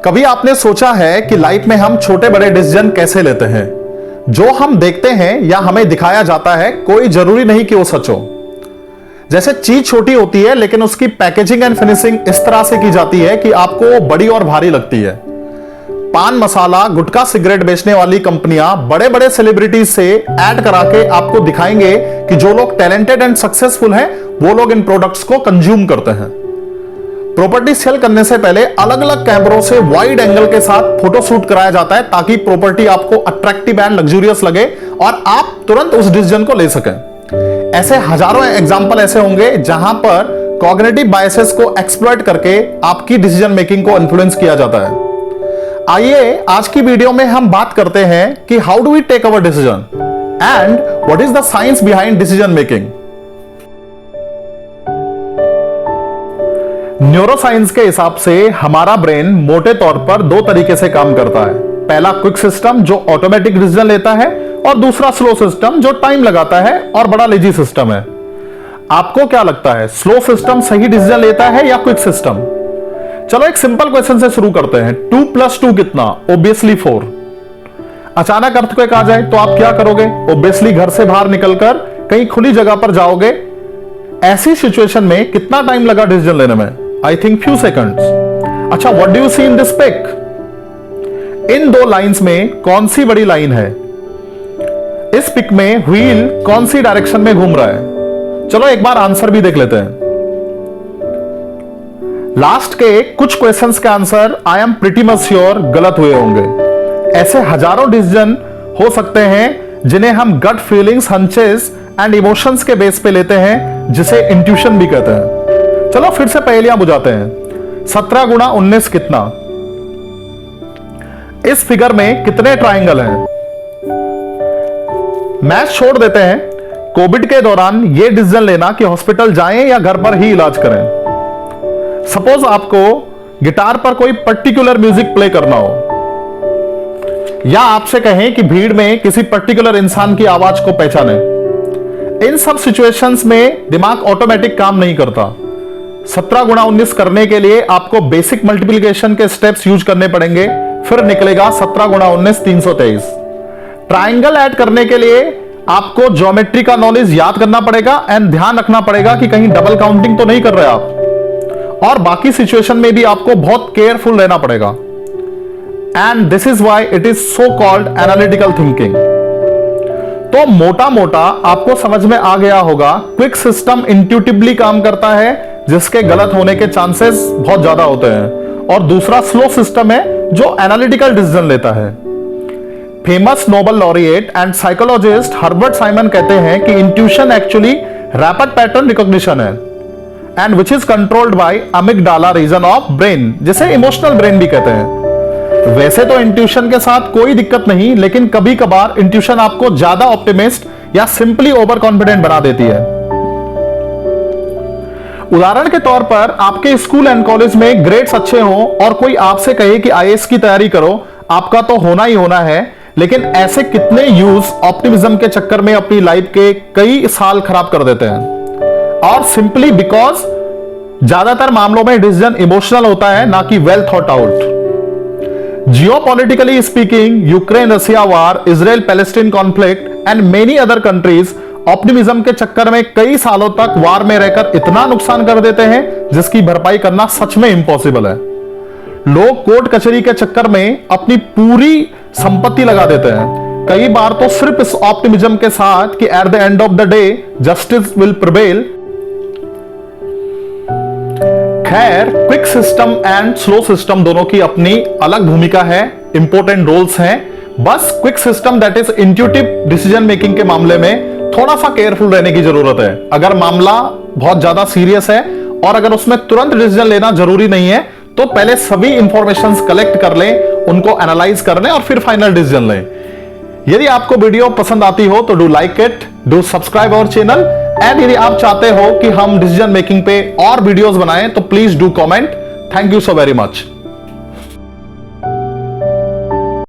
कभी आपने सोचा है कि लाइफ में हम छोटे बड़े डिसीजन कैसे लेते हैं? जो हम देखते हैं या हमें दिखाया जाता है कोई जरूरी नहीं कि वो सच हो। जैसे चीज छोटी होती है लेकिन उसकी पैकेजिंग एंड फिनिशिंग इस तरह से की जाती है कि आपको वो बड़ी और भारी लगती है। पान मसाला गुटखा सिगरेट बेचने वाली कंपनियां बड़े बड़े सेलिब्रिटीज से ऐड करा के आपको दिखाएंगे कि जो लोग टैलेंटेड एंड सक्सेसफुल हैं वो लोग इन प्रोडक्ट्स को कंज्यूम करते हैं। प्रॉपर्टी सेल करने से पहले अलग अलग कैमरों से वाइड एंगल के साथ फोटो शूट कराया जाता है ताकि प्रॉपर्टी आपको अट्रैक्टिव एंड लग्जूरियस लगे और आप तुरंत उस डिसीजन को ले सकें। ऐसे हजारों एग्जांपल ऐसे होंगे जहां पर कॉग्निटिव बायसेस को एक्सप्लॉइट करके आपकी डिसीजन मेकिंग को इन्फ्लुएंस किया जाता है। आइए आज की वीडियो में हम बात करते हैं कि how do we take our decision and what is the science behind decision making. Neuroscience के हिसाब से हमारा ब्रेन मोटे तौर पर दो तरीके से काम करता है। पहला क्विक सिस्टम जो ऑटोमेटिक डिसीजन लेता है और दूसरा स्लो सिस्टम जो टाइम लगाता है और बड़ा लेजी सिस्टम है। आपको क्या लगता है, स्लो सिस्टम सही डिसीजन लेता है या क्विक सिस्टम? चलो एक सिंपल क्वेश्चन से शुरू करते हैं। 2 + 2 कितना? ऑब्वियसली 4। अचानक अर्थक्वेक आ जाए तो आप क्या करोगे? ऑब्वियसली घर से बाहर निकलकर कहीं खुली जगह पर जाओगे। ऐसी सिचुएशन में कितना टाइम लगा डिसीजन लेने में? I think few seconds। अच्छा, what do you see in this pic? इन दो लाइंस में कौन सी बड़ी लाइन है? इस पिक में व्हील कौन सी डायरेक्शन में घूम रहा है? चलो एक बार आंसर भी देख लेते हैं। लास्ट के कुछ क्वेश्चंस के answer I am pretty much sure गलत हुए होंगे। ऐसे हजारों डिसीजन हो सकते हैं जिन्हें हम गट फीलिंग्स, हंचेस एंड इमोशंस के बेस पे लेते हैं, जिसे इंट्यूशन भी कहते हैं। चलो फिर से पहेलियां बुझाते हैं। 17 × 19 कितना? इस फिगर में कितने ट्राइंगल हैं? मैथ छोड़ देते हैं। कोविड के दौरान यह डिसीजन लेना कि हॉस्पिटल जाएं या घर पर ही इलाज करें। सपोज आपको गिटार पर कोई पर्टिकुलर म्यूजिक प्ले करना हो या आपसे कहें कि भीड़ में किसी पर्टिकुलर इंसान की आवाज को पहचाने। इन सब सिचुएशंस में दिमाग ऑटोमेटिक काम नहीं करता। 17 × 19 करने के लिए आपको बेसिक मल्टीप्लिकेशन के स्टेप्स यूज करने पड़ेंगे, फिर निकलेगा 17 × 19 323। ट्राइंगल ऐड करने के लिए आपको ज्योमेट्री का नॉलेज याद करना पड़ेगा एंड ध्यान रखना पड़ेगा कि कहीं डबल काउंटिंग तो नहीं कर रहे आप। और बाकी सिचुएशन में भी आपको बहुत केयरफुल रहना पड़ेगा। And this is why it is so called analytical thinking. तो मोटा मोटा आपको समझ में आ गया होगा, क्विक सिस्टम इंट्यूटिवली काम करता है जिसके गलत होने के चांसेस बहुत ज्यादा होते हैं, और दूसरा स्लो सिस्टम है जो एनालिटिकल डिसीजन लेता है। Famous Nobel laureate and psychologist Herbert Simon कहते हैं कि intuition actually rapid pattern recognition है and which is controlled by amygdala region of brain, जिसे इमोशनल ब्रेन भी कहते हैं। वैसे तो इंट्यूशन के साथ कोई दिक्कत नहीं, लेकिन कभी कभार इंट्यूशन आपको ज्यादा ऑप्टिमिस्ट या सिंपली ओवर कॉन्फिडेंट बना देती है। उदाहरण के तौर पर आपके स्कूल एंड कॉलेज में ग्रेड्स अच्छे हों और कोई आपसे कहे कि आईएएस की तैयारी करो, आपका तो होना ही होना है, लेकिन ऐसे कितने यूथ ऑप्टिमिज्म के चक्कर में अपनी लाइफ के कई साल खराब कर देते हैं, और सिंपली बिकॉज ज्यादातर मामलों में डिसीजन इमोशनल होता है, ना कि well thought out. Geopolitically speaking, Ukraine Russia war, Israel Palestine conflict and many other countries optimism के चक्कर में कई सालों तक वार में रहकर इतना नुकसान कर देते हैं जिसकी भरपाई करना सच में इम्पॉसिबल है। लोग कोर्ट कचहरी के चक्कर में अपनी पूरी संपत्ति लगा देते हैं, कई बार तो सिर्फ इस ऑप्टिमिज्म के साथ कि at the end of the day justice will prevail. खैर, quick system and slow system दोनों की अपनी अलग भूमिका है, इंपॉर्टेंट रोल्स हैं। बस quick system that is intuitive decision making के मामले में थोड़ा सा केयरफुल रहने की जरूरत है। अगर मामला बहुत ज्यादा सीरियस है और अगर उसमें तुरंत डिसीजन लेना जरूरी नहीं है तो पहले सभी इंफॉर्मेशंस कलेक्ट कर लें, उनको एनालाइज कर लें और फिर फाइनल डिसीजन लें। यदि आपको वीडियो पसंद आती हो तो do like it, do subscribe our channel, and यदि आप चाहते हो कि हम डिसीजन मेकिंग पे और वीडियोस बनाएं तो please do comment. Thank you so very much.